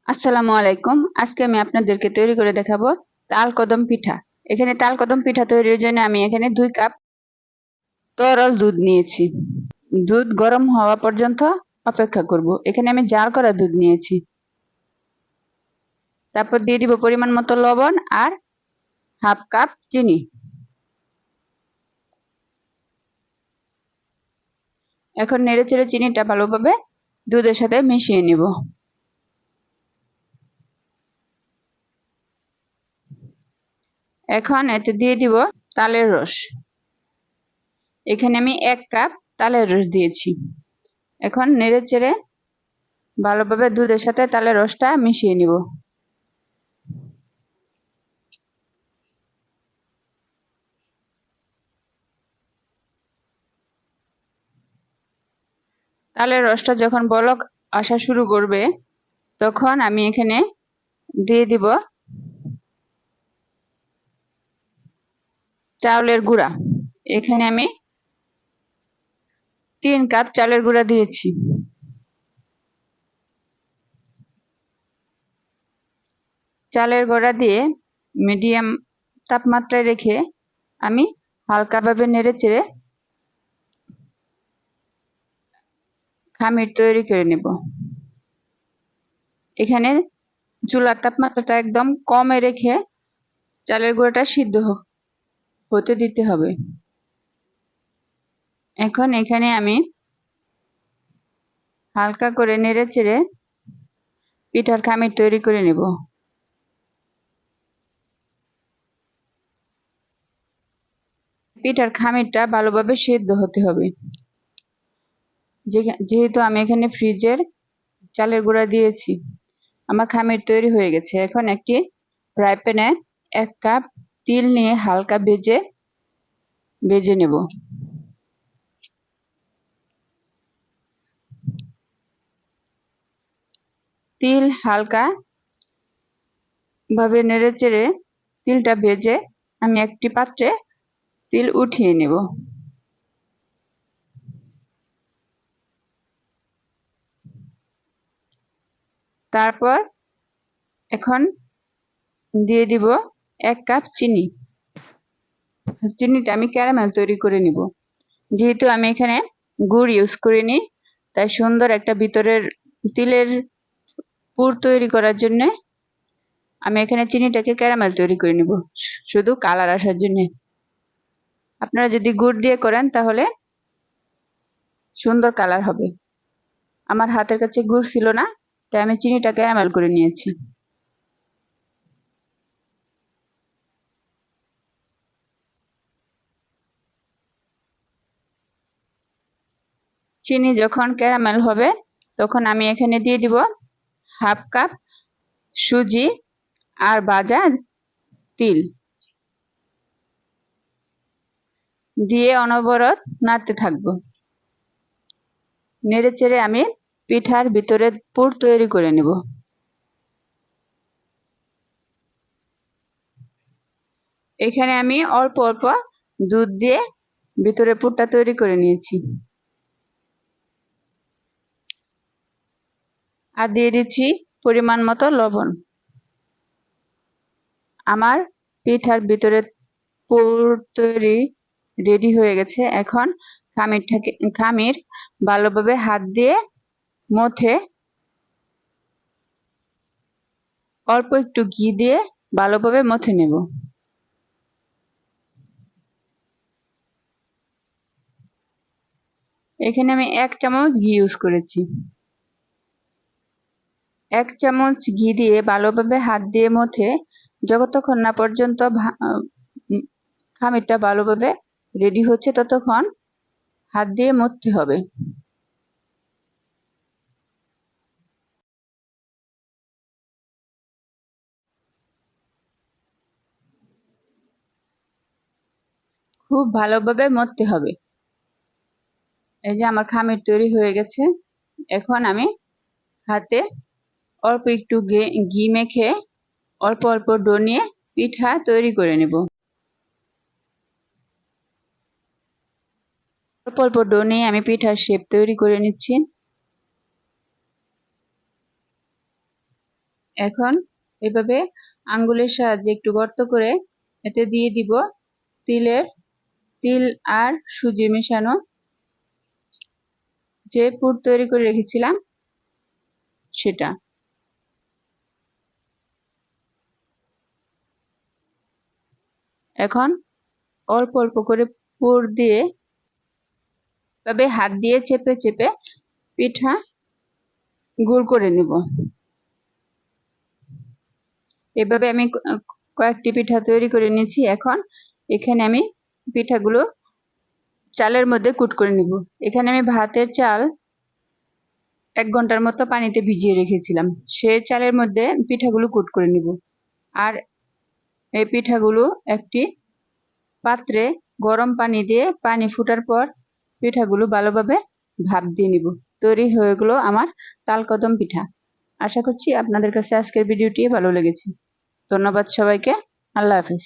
আসসালামু আলাইকুম। আজকে আমি আপনাদেরকে তৈরি করে দেখাবো তালকদম পিঠা। এখানে তালকদম পিঠা তৈরির জন্য আমি এখানে 2 কাপ তরল দুধ নিয়েছি। দুধ গরম হওয়া পর্যন্ত অপেক্ষা করব। এখানে আমি জাল করা দুধ নিয়েছি। তারপর দিয়ে দিব পরিমাণ মতো লবণ আর হাফ কাপ চিনি। এখন নেড়েচেড়ে চিনিটা ভালোভাবে দুধের সাথে মিশিয়ে নিব। এখন এতে দিয়ে দিব তালের রস। এখানে আমি 1 কাপ তালের রস দিয়েছি। এখন নেড়েচেড়ে ভালোভাবে দুধের সাথে তালের রসটা মিশিয়ে নিব। তালের রসটা যখন বলক আসা শুরু করবে তখন আমি এখানে দিয়ে দিব চাউলের গুঁড়া। এখানে আমি 3 কাপ চালের গুঁড়া দিয়েছি। চালের গুঁড়া দিয়ে মিডিয়াম তাপমাত্রায় রেখে আমি হালকাভাবে নেড়েচেড়ে খামির তৈরি করে নেব। এখানে চুলার তাপমাত্রাটা একদম কমে রেখে চালের গুঁড়াটা সিদ্ধ হতে দিতে হবে। এখন এখানে আমি হালকা করে নেড়েচেড়ে পিঠার খামির তৈরি করে নেব। পিঠার খামিরটা ভালোভাবে সিদ্ধ হতে হবে। যেহেতু আমি এখানে ফ্রিজের চালের গুঁড়া দিয়েছি, আমার খামির তৈরি হয়ে গেছে। এখন একটি ফ্রাই প্যানে 1 কাপ তিল নিয়ে হালকা ভেজে নেব। তিল হালকা ভাবে নেড়েচেড়ে তিলটা ভেজে আমি একটি পাত্রে তিল উঠিয়ে নেব। তারপর এখন দিয়ে দিব 1 কাপ চিনি। চিনিটা আমি ক্যারামেল তৈরি করে নিব। যেহেতু আমি এখানে গুড় ইউজ করিনি, তাই সুন্দর একটা ভিতরের তিলের পুর তৈরি করার জন্য আমি এখানে চিনিটাকে ক্যারামেল তৈরি করে নিব, শুধু কালার আসার জন্য। আপনারা যদি গুড় দিয়ে করেন তাহলে সুন্দর কালার হবে। আমার হাতের কাছে গুড় ছিল না, তাই আমি চিনিটা ক্যারামেল করে নিয়েছি। চিনি যখন ক্যারামেল হবে তখন আমি এখানে দিয়ে দিব হাফ কাপ সুজি আর ভাজা তিল দিয়ে অনবরত নাড়তে থাকবো। নেড়েচেড়ে আমি পিঠার ভিতরে পুর তৈরি করে নেব। এখানে আমি অল্প অল্প দুধ দিয়ে ভিতরে পুরটা তৈরি করে নিয়েছি। আর দিয়ে দিচ্ছি পরিমাণ মতো লবণ। আমার পিঠার ভিতরে পুর তৈরি রেডি হয়ে গেছে। এখন খামির ভালোভাবে হাত দিয়ে মথে অল্প একটু ঘি দিয়ে ভালোভাবে মথে নেব। এখানে আমি 1 চামচ ঘি ইউজ করেছি। 1 চামচ ঘি দিয়ে ভালোভাবে হাত দিয়ে মথে যতক্ষণ না পর্যন্ত খামিরটা ভালোভাবে রেডি হচ্ছে ততক্ষণ হাত দিয়ে মথতে হবে। খুব ভালোভাবে মথতে হবে। এই যে আমার খামির তৈরি হয়ে গেছে। এখন আমি হাতে অল্প একটু ঘি মেখে অল্প অল্প ডো নিয়ে পিঠা তৈরি করে নেব। অল্প অল্প ডো নিয়ে আমি পিঠার শেপ তৈরি করে নিচ্ছি। এখন এভাবে আঙ্গুলের সাহায্যে একটু গর্ত করে এতে দিয়ে দিব তিল আর সুজি মেশানো যে পুর তৈরি করে রেখেছিলাম সেটা। এখন অল্প অল্প করে পুর দিয়ে তবে হাত দিয়ে চেপে চেপে পিঠা গোল করে নিব। এভাবে আমি কয়েকটি পিঠা তৈরি করে নিয়েছি। এখন এখানে আমি পিঠাগুলো চালের মধ্যে কুট করে নিব। এখানে আমি ভাতের চাল 1 ঘন্টার মতো পানিতে ভিজিয়ে রেখেছিলাম, সেই চালের মধ্যে পিঠাগুলো কুট করে নিব। আর এই পিঠাগুলো একটি পাত্রে গরম পানি দিয়ে পানি ফোটার পর পিঠাগুলো ভালোভাবে ভাপ দিয়ে নিব। তৈরি হয়ে গেল আমার তালকদম পিঠা। আশা করছি আপনাদের কাছে আজকের ভিডিওটি ভালো লেগেছে। ধন্যবাদ সবাইকে। আল্লাহ হাফেজ।